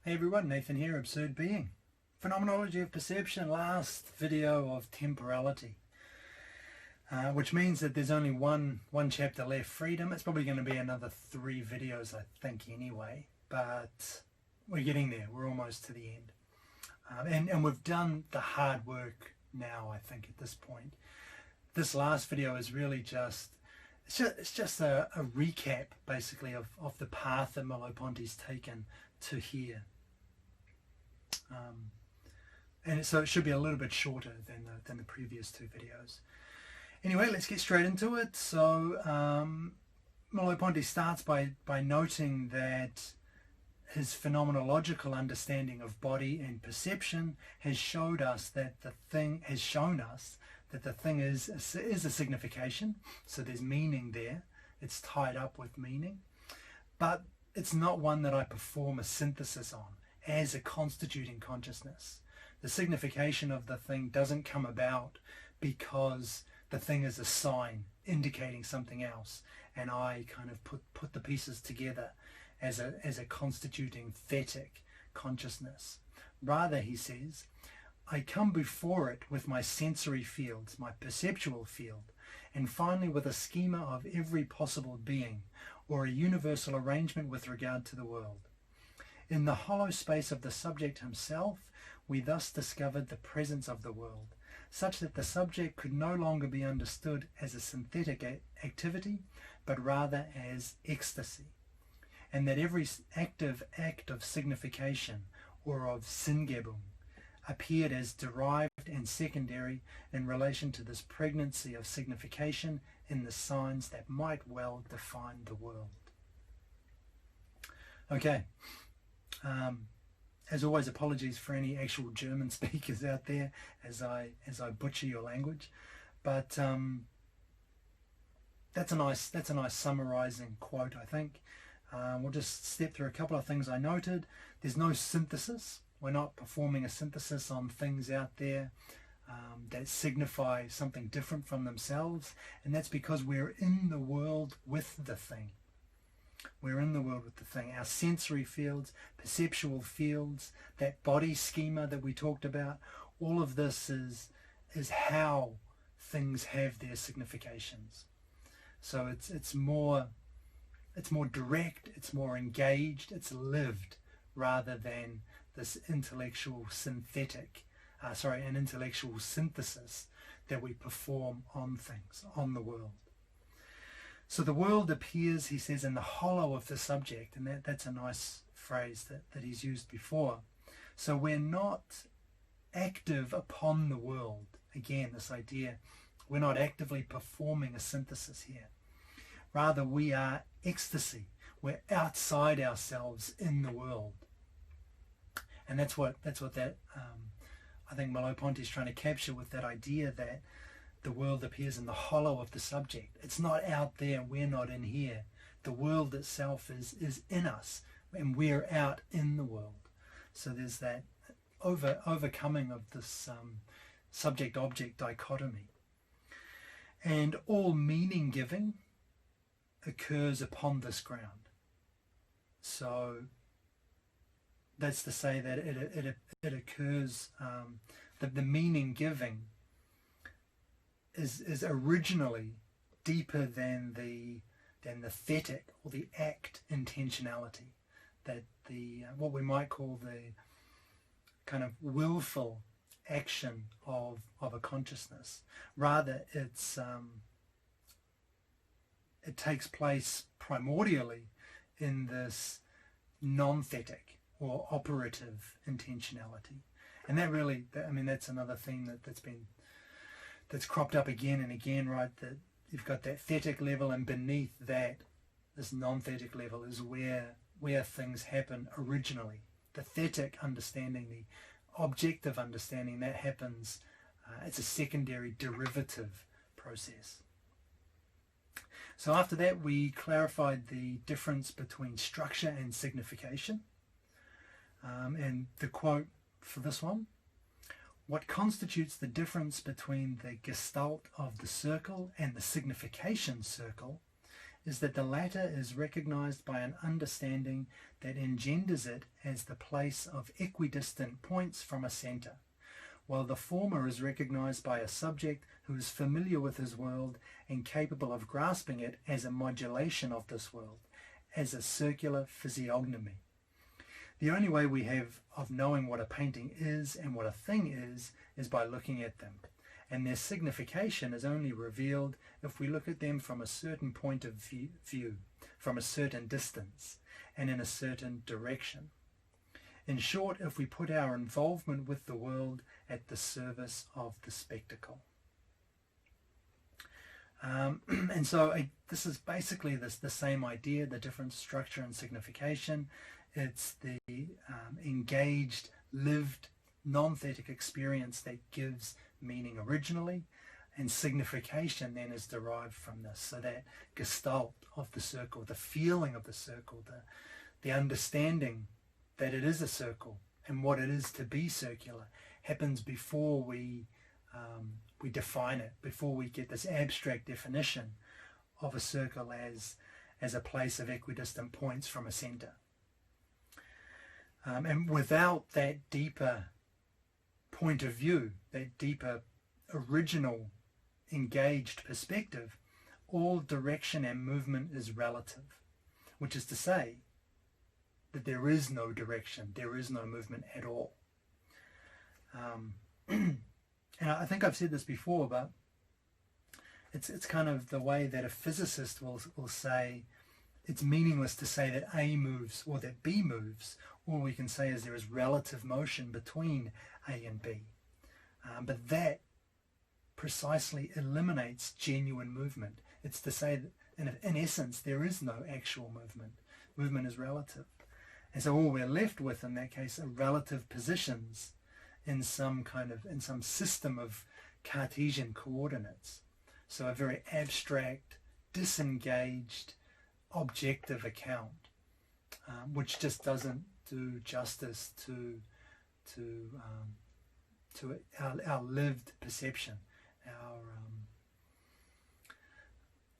Hey everyone, Nathan here, Absurd Being. Phenomenology of Perception, last video of Temporality. Which means that there's only one chapter left, Freedom. It's probably going to be another 3 videos, I think, anyway. But we're getting there. We're almost to the end. And we've done the hard work now, I think, at this point. This last video is really just a recap, basically, of the path that Merleau-Ponty's taken to here. And so it should be a little bit shorter than the previous 2 videos. Anyway, let's get straight into it. So Merleau-Ponty starts by noting that his phenomenological understanding of body and perception has shown us that the thing is a signification. So there's meaning there. It's tied up with meaning, but it's not one that I perform a synthesis on as a constituting consciousness. The signification of the thing doesn't come about because the thing is a sign indicating something else, and I kind of put the pieces together as a constituting thetic consciousness. Rather, he says, I come before it with my sensory fields, my perceptual field, and finally with a schema of every possible being, or a universal arrangement with regard to the world. In the hollow space of the subject himself, we thus discovered the presence of the world, such that the subject could no longer be understood as a synthetic activity, but rather as ecstasy, and that every active act of signification, or of Singebung, appeared as derived and secondary in relation to this pregnancy of signification in the signs that might well define the world. Okay. As always, apologies for any actual German speakers out there as I butcher your language, but that's a nice summarizing quote, I think. We'll just step through a couple of things I noted. There's no synthesis. We're not performing a synthesis on things out there that signify something different from themselves, and that's because we're in the world with the thing. We're in the world with the thing. Our sensory fields, perceptual fields, that body schema that we talked about, all of this is how things have their significations. So it's more direct, it's more engaged, it's lived, rather than this intellectual an intellectual synthesis that we perform on things, on the world. So the world appears, he says, in the hollow of the subject, and that's a nice phrase that he's used before. So we're not active upon the world. Again, this idea, we're not actively performing a synthesis here. Rather, we are ecstasy. We're outside ourselves in the world. And that's what I think Merleau-Ponty is trying to capture with that idea that the world appears in the hollow of the subject. It's not out there, we're not in here. The world itself is in us, and we're out in the world. So there's that overcoming of this subject-object dichotomy. And all meaning giving occurs upon this ground. So that's to say that it occurs, that the meaning giving is originally deeper than the thetic or the act intentionality, that the what we might call the kind of willful action of a consciousness. Rather, it takes place primordially in this non-thetic or operative intentionality. And that really, that's another theme that's cropped up again and again, right? That you've got that thetic level, and beneath that, this non-thetic level is where things happen originally. The thetic understanding, the objective understanding, that happens, it's a secondary derivative process. So after that, we clarified the difference between structure and signification. And the quote for this one: what constitutes the difference between the gestalt of the circle and the signification circle is that the latter is recognized by an understanding that engenders it as the place of equidistant points from a center, while the former is recognized by a subject who is familiar with his world and capable of grasping it as a modulation of this world, as a circular physiognomy. The only way we have of knowing what a painting is and what a thing is by looking at them, and their signification is only revealed if we look at them from a certain point of view, from a certain distance, and in a certain direction. In short, if we put our involvement with the world at the service of the spectacle. And so this is basically the same idea, the different structure and signification. It's the engaged, lived, non-thetic experience that gives meaning originally, and signification then is derived from this. So that gestalt of the circle, the feeling of the circle, the understanding that it is a circle and what it is to be circular happens before we define it, before we get this abstract definition of a circle as a place of equidistant points from a center. And without that deeper point of view, that deeper original engaged perspective, all direction and movement is relative, which is to say that there is no direction, there is no movement at all. And I think I've said this before, but it's kind of the way that a physicist will say it's meaningless to say that A moves or that B moves. All we can say is there is relative motion between A and B. But that precisely eliminates genuine movement. It's to say that in essence there is no actual movement. Movement is relative. And so all we're left with in that case are relative positions in some system of Cartesian coordinates. So a very abstract, disengaged, objective account, which just doesn't do justice to our lived perception.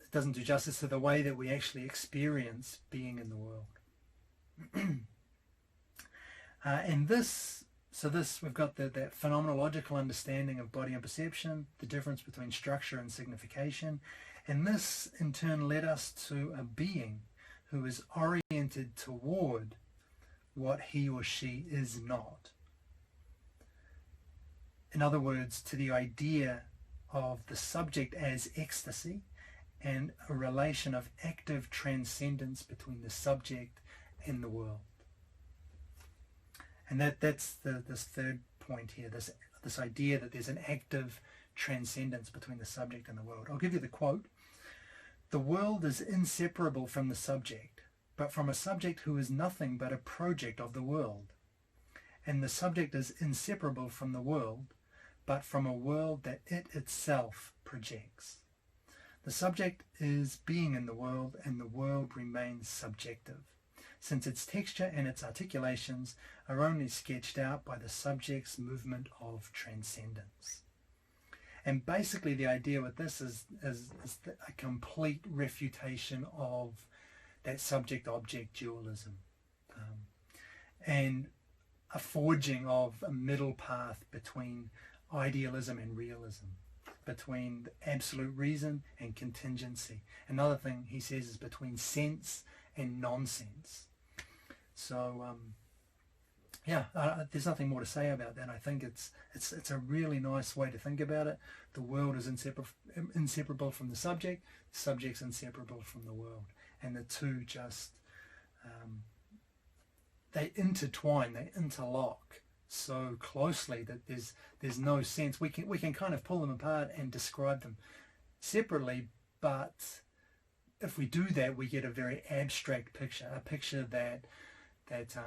It doesn't do justice to the way that we actually experience being in the world. So we've got that phenomenological understanding of body and perception, the difference between structure and signification, and this in turn led us to a being who is oriented toward what he or she is not. In other words, to the idea of the subject as ecstasy and a relation of active transcendence between the subject and the world. And that's this third point here, this idea that there's an active transcendence between the subject and the world. I'll give you the quote. "The world is inseparable from the subject, but from a subject who is nothing but a project of the world. And the subject is inseparable from the world, but from a world that it itself projects. The subject is being in the world, and the world remains subjective, since its texture and its articulations are only sketched out by the subject's movement of transcendence." And basically the idea with this is a complete refutation of that subject-object dualism, and a forging of a middle path between idealism and realism, between absolute reason and contingency. Another thing he says is between sense and nonsense. So there's nothing more to say about that. I think it's a really nice way to think about it. The world is inseparable from the subject's inseparable from the world, and the two just they intertwine, they interlock so closely that there's no sense. We can kind of pull them apart and describe them separately, but if we do that, we get a very abstract picture, a picture that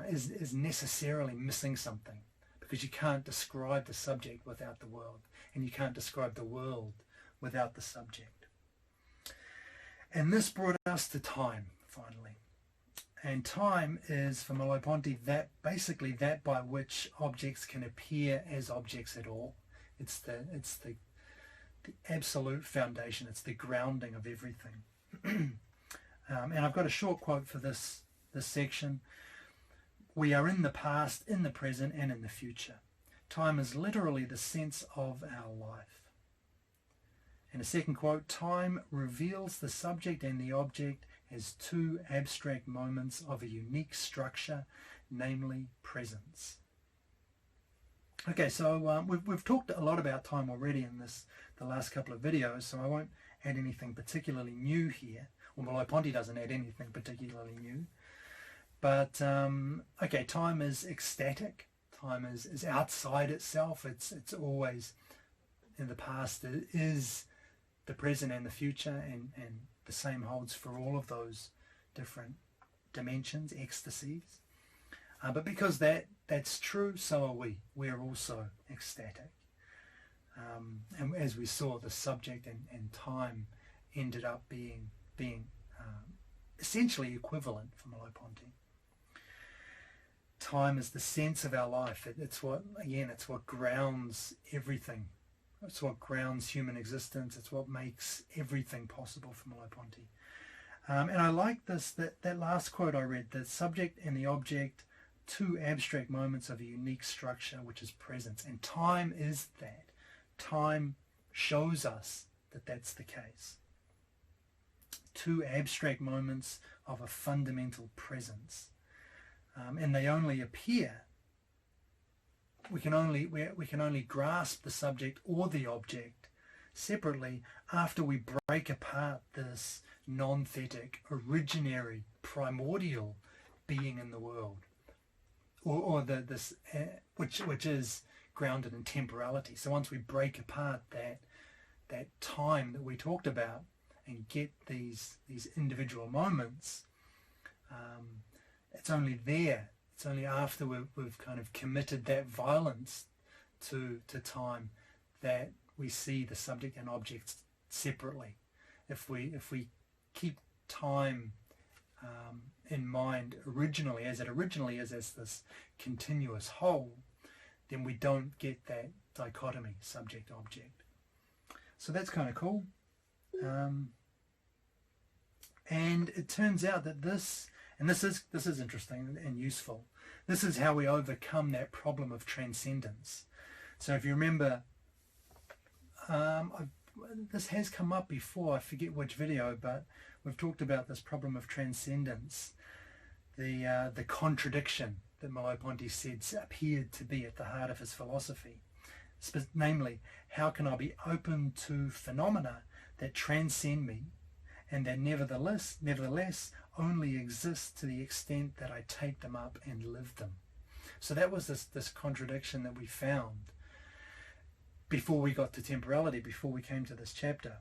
is necessarily missing something, because you can't describe the subject without the world, and you can't describe the world without the subject. And this brought us to time, finally. And time is, for Merleau-Ponty, basically that by which objects can appear as objects at all. It's the absolute foundation. It's the grounding of everything. And I've got a short quote for this section. We are in the past, in the present, and in the future. Time is literally the sense of our life. And a second quote, time reveals the subject and the object as two abstract moments of a unique structure, namely presence. Okay, so we've talked a lot about time already in the last couple of videos, so I won't add anything particularly new here. Well, Merleau-Ponty doesn't add anything particularly new. But, okay, time is ecstatic. Time is outside itself. It's always in the past. It is the present and the future, and the same holds for all of those different dimensions, ecstasies. But because that's true, so are we. We're also ecstatic. And as we saw, the subject and time ended up being essentially equivalent for Merleau-Ponty. Time is the sense of our life. It's what grounds everything. It's what grounds human existence. It's what makes everything possible for Merleau-Ponty. And I like that last quote I read, the subject and the object, two abstract moments of a unique structure, which is presence. And time is that. Time shows us that that's the case. Two abstract moments of a fundamental presence. And they only appear, we can only grasp the subject or the object separately after we break apart this non-thetic, originary, primordial being in the world, or which is grounded in temporality. So once we break apart that time that we talked about and get these individual moments, it's only there. It's only after we've kind of committed that violence to time that we see the subject and object separately. If we keep time in mind originally, as it originally is, as this continuous whole, then we don't get that dichotomy, subject-object. So that's kind of cool. And it turns out that this is interesting and useful. This is how we overcome that problem of transcendence. So if you remember, this has come up before, I forget which video, but we've talked about this problem of transcendence, the contradiction that Merleau-Ponty said appeared to be at the heart of his philosophy. Namely, how can I be open to phenomena that transcend me and that nevertheless only exist to the extent that I take them up and live them? So that was this contradiction that we found before we got to temporality, before we came to this chapter.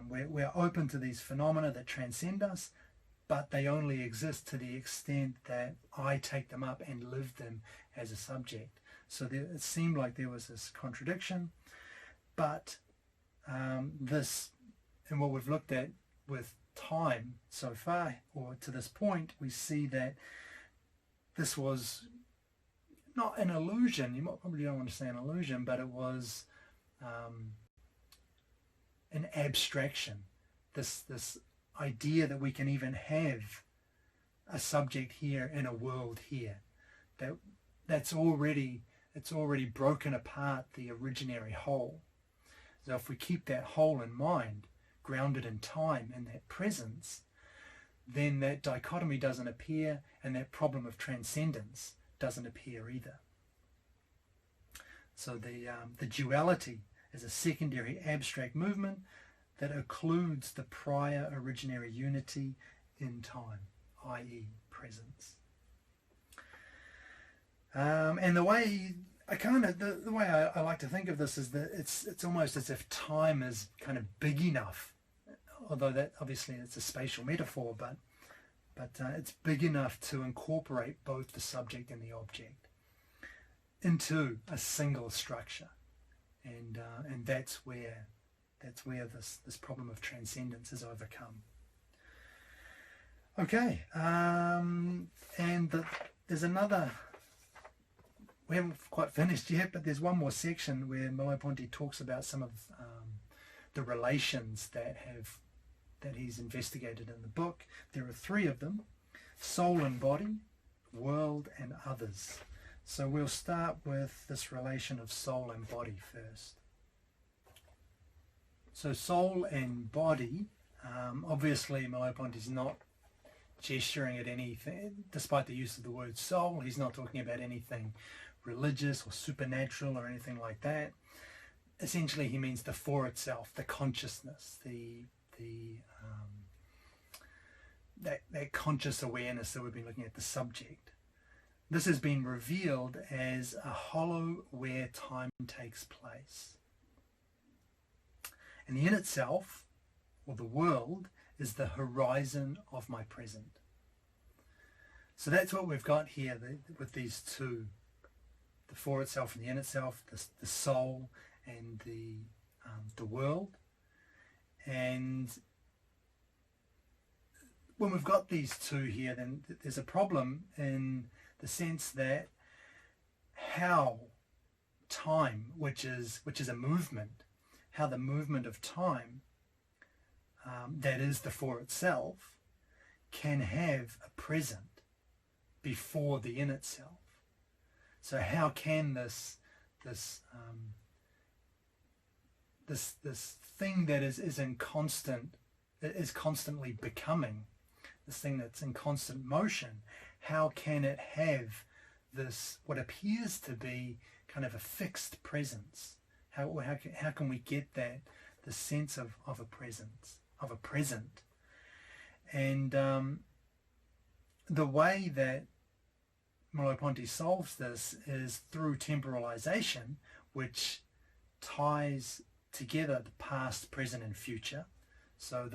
We're open to these phenomena that transcend us, but they only exist to the extent that I take them up and live them as a subject. So it seemed like there was this contradiction, but this, and what we've looked at with time so far, or to this point, we see that this was not an illusion. You probably don't want to say an illusion, but it was an abstraction. This idea that we can even have a subject here and a world here. It's already broken apart the originary whole. So if we keep that whole in mind, grounded in time and that presence, then that dichotomy doesn't appear, and that problem of transcendence doesn't appear either. So the duality is a secondary abstract movement that occludes the prior originary unity in time, i.e. presence. And the way I like to think of this is that it's almost as if time is kind of big enough, although that obviously it's a spatial metaphor, but it's big enough to incorporate both the subject and the object into a single structure, and that's where this problem of transcendence is overcome. Okay, and there's another. We haven't quite finished yet, but there's one more section where Merleau-Ponty talks about some of the relations that that he's investigated in the book. There are three of them: soul and body, world and others. So we'll start with this relation of soul and body first. So soul and body, obviously Merleau-Ponty's not gesturing at anything, despite the use of the word soul. He's not talking about anything religious or supernatural or anything like that. Essentially he means the for itself, the consciousness, that conscious awareness that we've been looking at, the subject. This has been revealed as a hollow where time takes place. And the in itself, or the world, is the horizon of my present. So that's what we've got here with these two, the for itself and the in itself, the soul and the world. And when we've got these two here, then there's a problem in the sense that how time, which is a movement, how the movement of time, that is the for itself, can have a present before the in itself. So how can this thing that is constantly becoming, this thing that's in constant motion, how can it have this, what appears to be kind of a fixed presence? How can we get that, the sense of a presence, of a present? And the way that Merleau-Ponty solves this is through temporalization, which ties together the past, present and future. So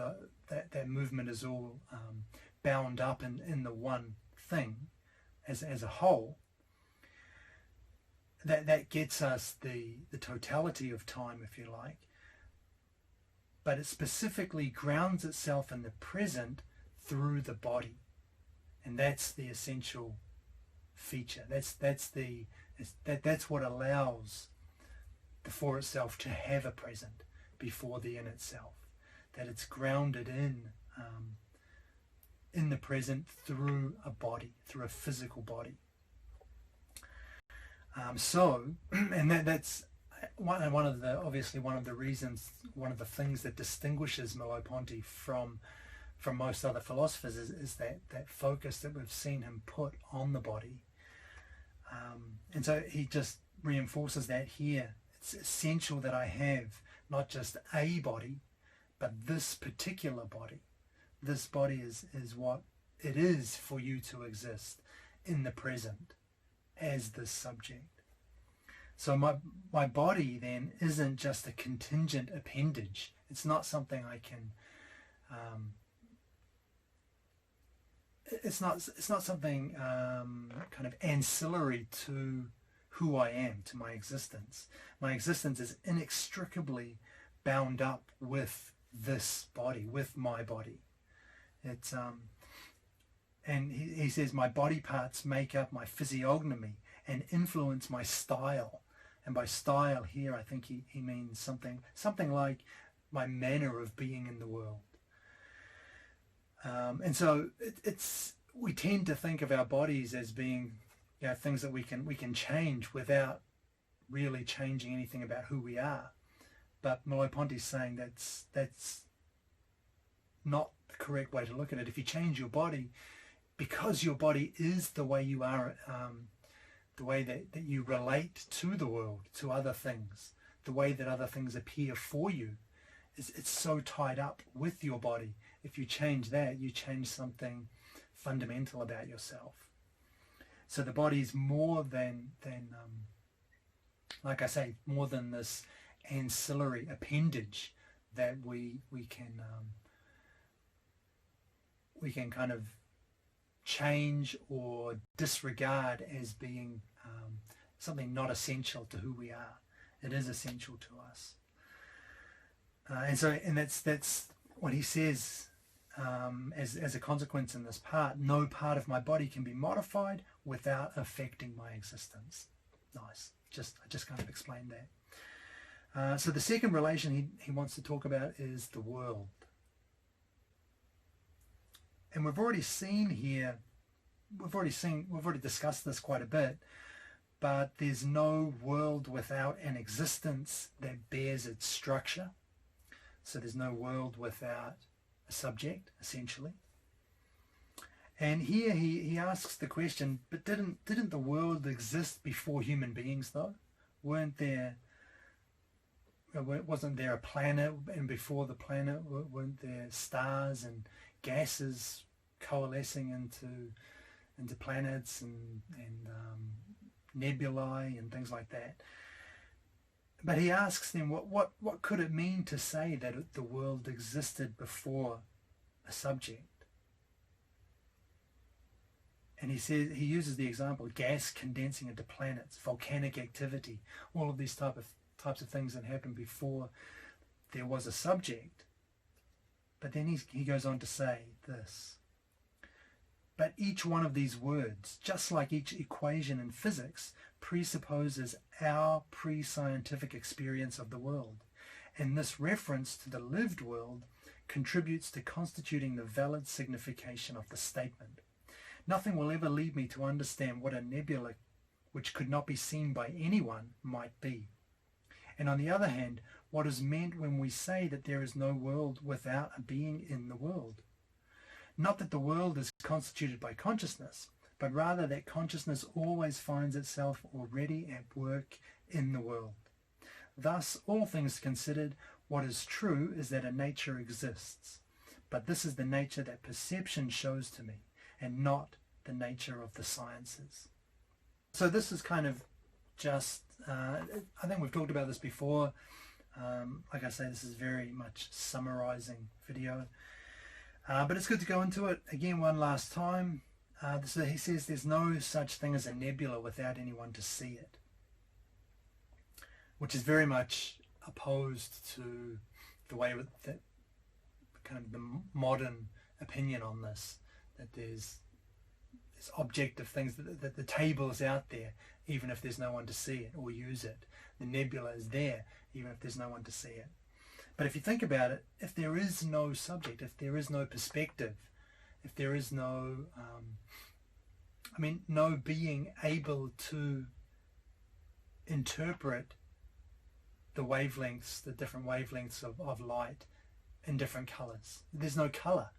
that movement is all bound up in the one thing as a whole. That gets us the totality of time, if you like, but it specifically grounds itself in the present through the body, and that's the essential feature. That's what allows the for itself to have a present before the in itself, that it's grounded in the present through a body, through a physical body. And that's one of the reasons, one of the things that distinguishes Merleau-Ponty from most other philosophers is that focus that we've seen him put on the body. And so he just reinforces that here. It's essential that I have not just a body, but this particular body. This body is what it is for you to exist in the present as this subject. So my body then isn't just a contingent appendage. It's not something I can it's not something kind of ancillary to who I am, to my existence. My existence is inextricably bound up with this body, with my body. It's and he says my body parts make up my physiognomy and influence my style. And by style here, I think he means something like my manner of being in the world. And so we tend to think of our bodies as being, things that we can change without really changing anything about who we are. But Merleau-Ponty's saying that's not the correct way to look at it. If you change your body, because your body is the way you are, the way that you relate to the world, to other things, the way that other things appear for you, it's so tied up with your body. If you change that, you change something fundamental about yourself. So the body is more than like I say, more than this ancillary appendage that we can kind of change or disregard as being something not essential to who we are. It is essential to us, and that's what he says. As a consequence in this part, no part of my body can be modified without affecting my existence. Nice. I just kind of explained that. So the second relation he wants to talk about is the world. And we've already seen here, we've already discussed this quite a bit, but there's no world without an existence that bears its structure. So there's no world without a subject, essentially. And here he asks the question, but didn't the world exist before human beings, though? Wasn't there a planet, and before the planet weren't there stars and gases coalescing into planets and nebulae and things like that? But he asks them, what could it mean to say that the world existed before a subject? And he uses the example, gas condensing into planets, volcanic activity, all of these types of things that happened before there was a subject. But then he goes on to say this: but each one of these words, just like each equation in physics, presupposes our pre-scientific experience of the world. And this reference to the lived world contributes to constituting the valid signification of the statement. Nothing will ever lead me to understand what a nebula which could not be seen by anyone might be. And on the other hand, what is meant when we say that there is no world without a being in the world. Not that the world is constituted by consciousness, but rather that consciousness always finds itself already at work in the world. Thus, all things considered, what is true is that a nature exists. But this is the nature that perception shows to me, and not the nature of the sciences. So this is kind of just, I think we've talked about this before. Like I say, this is very much summarizing video. But it's good to go into it again one last time. So he says there's no such thing as a nebula without anyone to see it, which is very much opposed to the way that kind of the modern opinion on this, that there's objective things, that the table is out there even if there's no one to see it or use it. The nebula is there even if there's no one to see it. But if you think about it, if there is no subject, if there is no perspective, if there is no no being able to interpret the wavelengths, the different wavelengths of light in different colors, there's no color.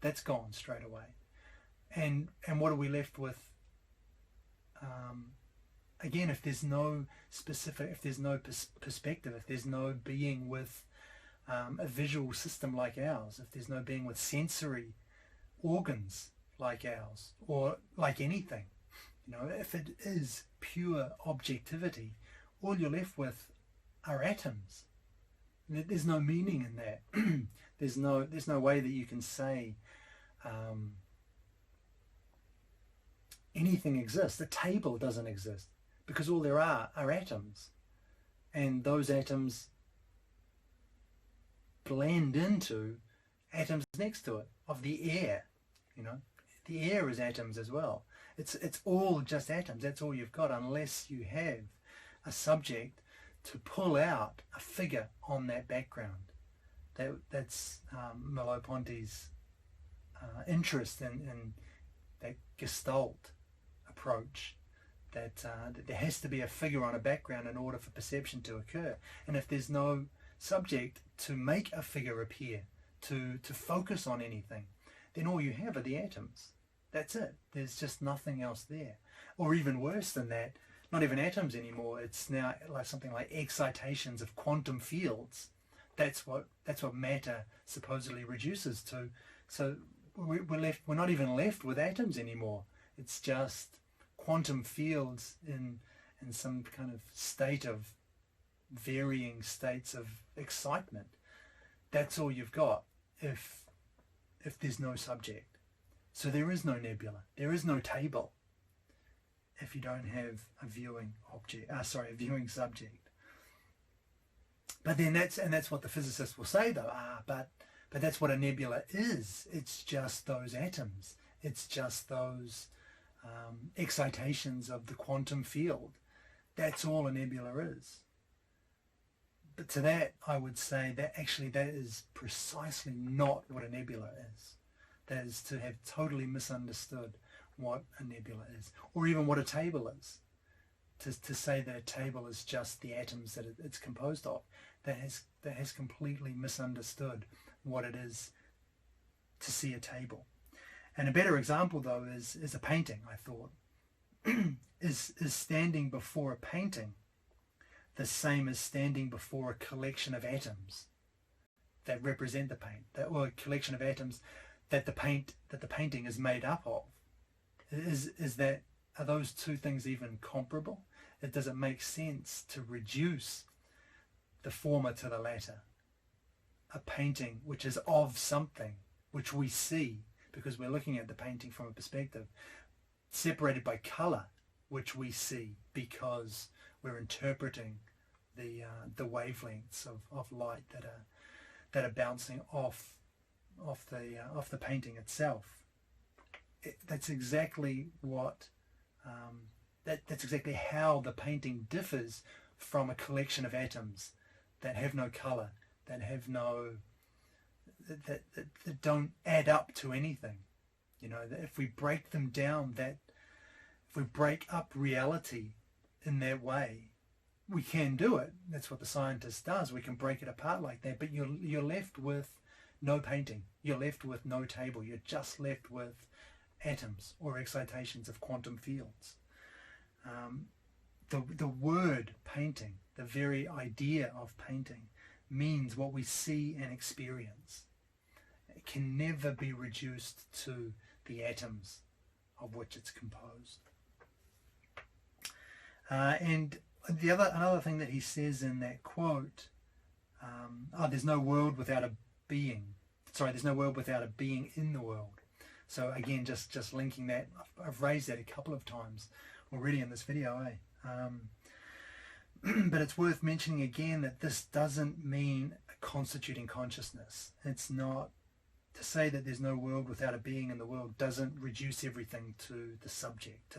That's gone straight away. And what are we left with? Again, if there's no specific, if there's no perspective, if there's no being with a visual system like ours, if there's no being with sensory organs like ours, or like anything, if it is pure objectivity, all you're left with are atoms. There's no meaning in that. there's no way that you can say anything exists. The table doesn't exist because all there are atoms, and those atoms blend into atoms next to it of the air. The air is atoms as well. It's all just atoms. That's all you've got, unless you have a subject to pull out a figure on that background. That's Merleau-Ponty's interest in that Gestalt approach, that there has to be a figure on a background in order for perception to occur. And if there's no subject to make a figure appear, to focus on anything, then all you have are the atoms. That's it. There's just nothing else there. Or even worse than that, not even atoms anymore. It's now like something like excitations of quantum fields. That's what matter supposedly reduces to. So we're not even left with atoms anymore. It's just quantum fields in some kind of state of varying states of excitement. That's all you've got if there's no subject. So there is no nebula, there is no table if you don't have a viewing subject. But then that's what the physicists will say though. But that's what a nebula is. It's just those atoms. It's just those excitations of the quantum field. That's all a nebula is. But to that, I would say that actually that is precisely not what a nebula is. that is to have totally misunderstood what a nebula is, or even what a table is. To say that a table is just the atoms that it's composed of, that has completely misunderstood what it is to see a table. And a better example, though, is a painting, I thought. is standing before a painting the same as standing before a collection of atoms that represent the paint, or a collection of atoms that the painting is made up of? Are those two things even comparable? Does it make sense to reduce the former to the latter? A painting which is of something which we see because we're looking at the painting from a perspective, separated by colour, which we see because we're interpreting the wavelengths of light that are bouncing off the painting itself. That's exactly what that's exactly how the painting differs from a collection of atoms that have no colour, that have no that don't add up to anything. You know, that if we break them down, that if we break up reality in that way, we can do it. That's what the scientist does. We can break it apart like that, but you're left with no painting. You're left with no table. You're just left with atoms or excitations of quantum fields. The word painting, the very idea of painting, means what we see and experience. It can never be reduced to the atoms of which it's composed. And another thing that he says in that quote, there's no world without a being. Sorry, there's no world without a being in the world. So again, just linking that, I've raised that a couple of times already in this video, but it's worth mentioning again that this doesn't mean constituting consciousness. It's not to say that there's no world without a being in the world doesn't reduce everything to the subject,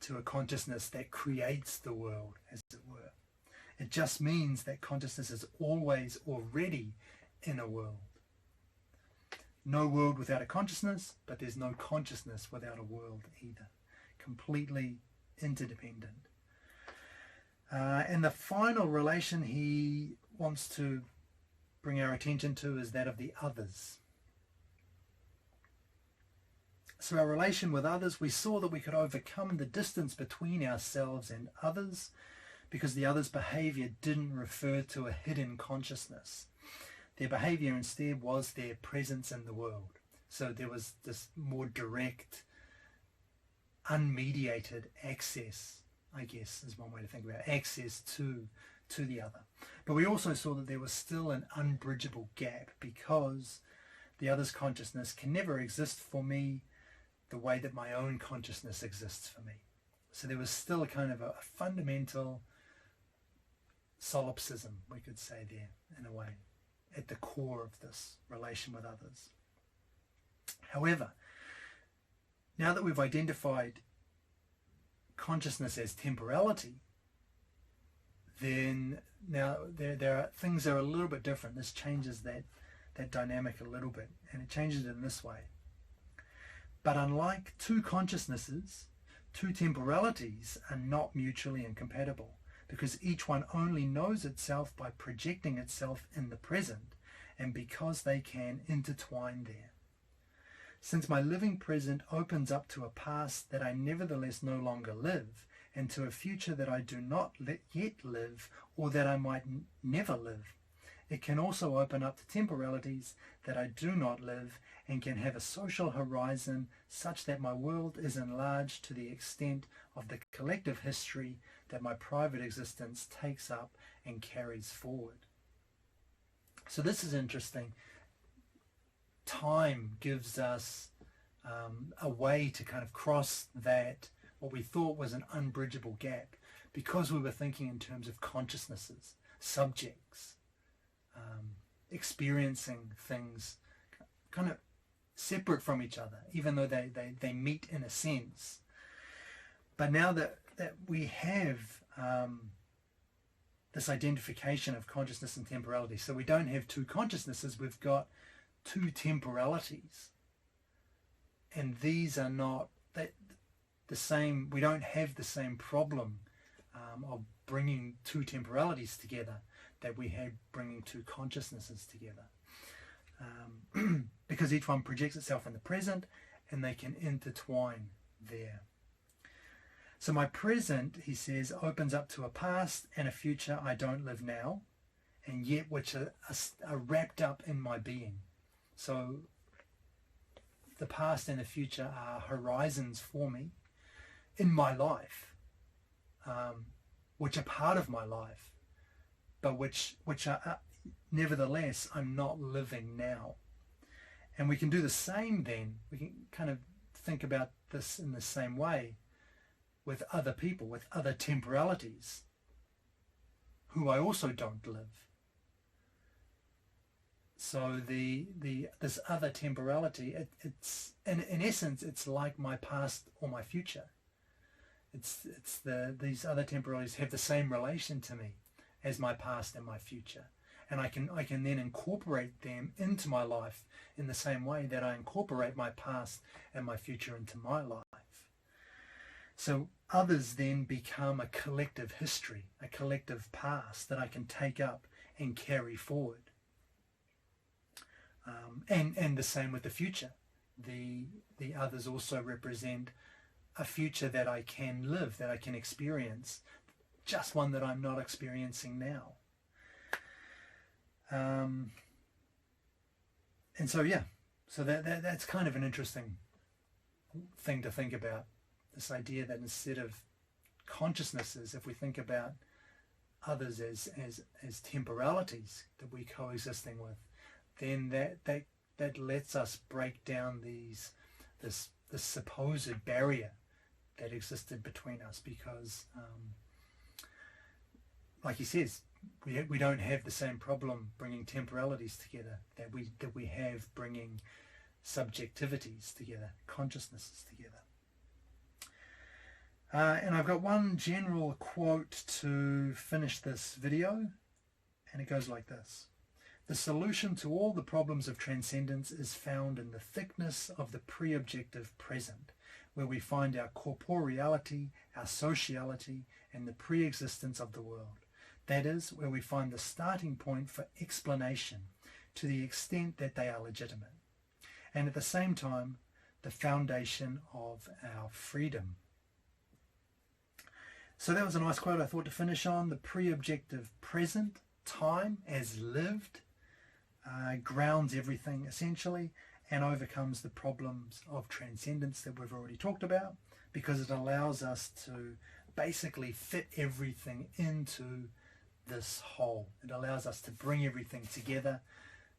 to a consciousness that creates the world, as it were. It just means that consciousness is always already in a world. No world without a consciousness, but there's no consciousness without a world either. Completely interdependent. And the final relation he wants to bring our attention to is that of the others. So our relation with others, we saw that we could overcome the distance between ourselves and others because the other's behavior didn't refer to a hidden consciousness. Their behavior instead was their presence in the world. So there was this more direct, unmediated access, I guess is one way to think about it, access to the other. But we also saw that there was still an unbridgeable gap because the other's consciousness can never exist for me the way that my own consciousness exists for me. So there was still a kind of a fundamental solipsism, we could say there, in a way, at the core of this relation with others. However, now that we've identified consciousness as temporality, then now there are things that are a little bit different. This changes that dynamic a little bit, and it changes it in this way. But unlike two consciousnesses, two temporalities are not mutually incompatible, because each one only knows itself by projecting itself in the present, and because they can intertwine there. Since my living present opens up to a past that I nevertheless no longer live, and to a future that I do not yet live, or that I might never live, it can also open up to temporalities that I do not live, and can have a social horizon such that my world is enlarged to the extent of the collective history that my private existence takes up and carries forward. So this is interesting. Time gives us a way to kind of cross that, what we thought was an unbridgeable gap, because we were thinking in terms of consciousnesses, subjects, experiencing things kind of separate from each other, even though they meet in a sense. But now that we have this identification of consciousness and temporality, so we don't have two consciousnesses, we've got two temporalities, and these are not the same. We don't have the same problem of bringing two temporalities together that we had bringing two consciousnesses together, because each one projects itself in the present and they can intertwine there. So my present, he says, opens up to a past and a future I don't live now, and yet which are wrapped up in my being. So the past and the future are horizons for me in my life, which are part of my life, but which are nevertheless I'm not living now. And we can do the same then. We can kind of think about this in the same way with other people, with other temporalities who I also don't live. So this other temporality, it's in essence, it's like my past or my future. These other temporalities have the same relation to me as my past and my future, and I can then incorporate them into my life in the same way that I incorporate my past and my future into my life. So others then become a collective history, a collective past that I can take up and carry forward. And the same with the future. The others also represent a future that I can live, that I can experience, just one that I'm not experiencing now. And so that's kind of an interesting thing to think about, this idea that instead of consciousnesses, if we think about others as temporalities that we're coexisting with, then that lets us break down this supposed barrier that existed between us, because like he says, we don't have the same problem bringing temporalities together that we have bringing subjectivities together, consciousnesses together. And I've got one general quote to finish this video, and it goes like this: "The solution to all the problems of transcendence is found in the thickness of the preobjective present, where we find our corporeality, our sociality, and the pre-existence of the world. That is, where we find the starting point for explanation to the extent that they are legitimate, and at the same time, the foundation of our freedom." So that was a nice quote I thought to finish on. The pre-objective present, time as lived, grounds everything essentially and overcomes the problems of transcendence that we've already talked about, because it allows us to basically fit everything into this whole. It allows us to bring everything together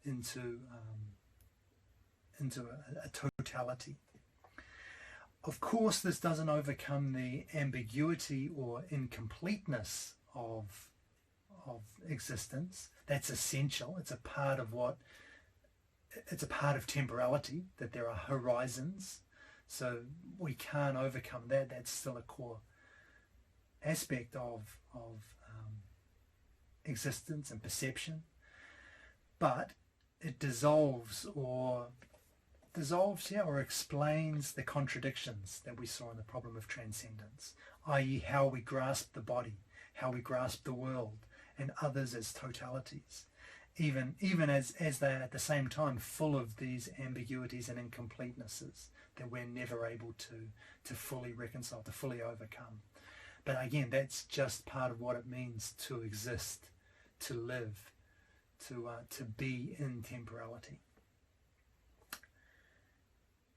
into a totality. Of course, this doesn't overcome the ambiguity or incompleteness of existence. That's essential. It's a part of temporality, that there are horizons. So we can't overcome that. That's still a core aspect of existence and perception. But it dissolves or explains the contradictions that we saw in the problem of transcendence, i.e. how we grasp the body, how we grasp the world and others as totalities, even as they are at the same time full of these ambiguities and incompletenesses that we're never able to fully reconcile, to fully overcome. But again, that's just part of what it means to exist, to live, to be in temporality.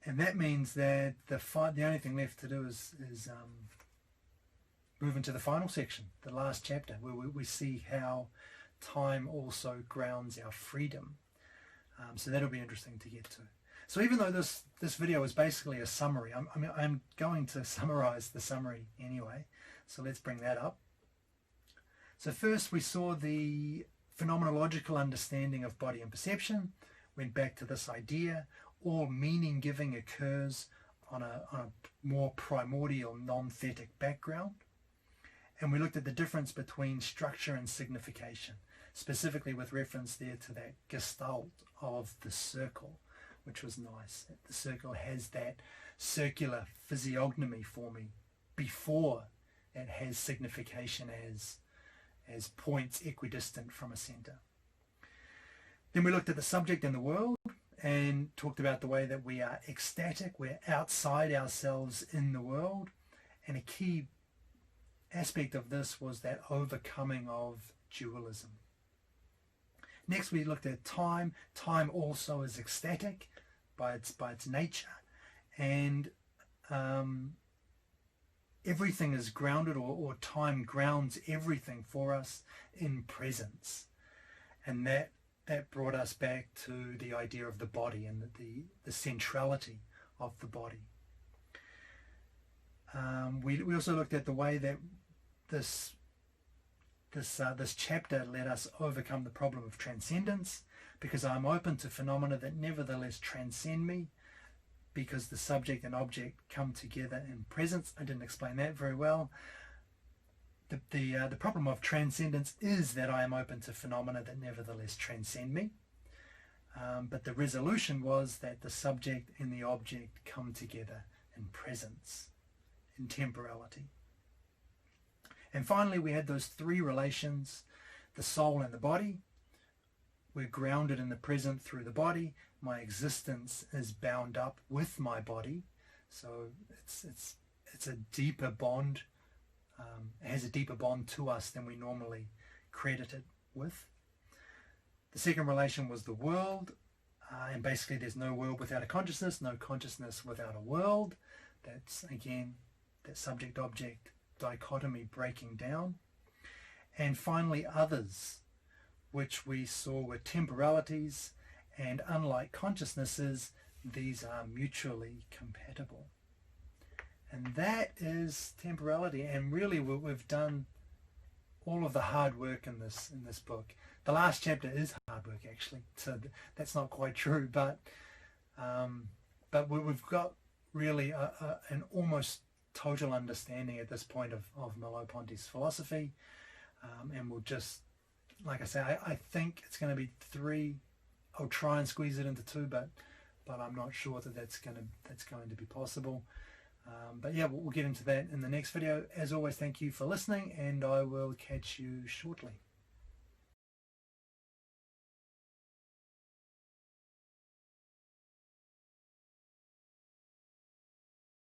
And that means that the only thing left to do is move into the final section, the last chapter, where we see how time also grounds our freedom. So that'll be interesting to get to. So even though this video is basically a summary, I'm going to summarize the summary anyway. So let's bring that up. So first we saw the phenomenological understanding of body and perception, went back to this idea. All meaning giving occurs on a more primordial non-thetic background. And we looked at the difference between structure and signification. specifically with reference there to that gestalt of the circle, which was nice. The circle has that circular physiognomy for me before it has signification as points equidistant from a center. Then we looked at the subject and the world and talked about the way that we are ecstatic, we're outside ourselves in the world, and a key aspect of this was that overcoming of dualism. Next we looked at time. Time also is ecstatic by its nature, and everything is grounded, or time grounds everything for us in presence. And that brought us back to the idea of the body and the centrality of the body. We also looked at the way that this chapter let us overcome the problem of transcendence, because I'm open to phenomena that nevertheless transcend me, because the subject and object come together in presence. I didn't explain that very well. The problem of transcendence is that I am open to phenomena that nevertheless transcend me. But the resolution was that the subject and the object come together in presence, in temporality. And finally, we had those three relations, the soul and the body. We're grounded in the present through the body. My existence is bound up with my body. So it's a deeper bond. It has a deeper bond to us than we normally credit it with. The second relation was the world. And basically there's no world without a consciousness, no consciousness without a world. That's, again, that subject-object dichotomy breaking down. And finally others, which we saw were temporalities, and unlike consciousnesses, these are mutually compatible. And that is temporality, and really we've done all of the hard work in this book. The last chapter is hard work, actually, so that's not quite true, but we've got really an almost total understanding at this point of Merleau-Ponty's philosophy, and we'll just, like I say, I think it's going to be 3. I'll try and squeeze it into 2, but I'm not sure that's going to be possible. But yeah, we'll get into that in the next video. As always, thank you for listening, and I will catch you shortly.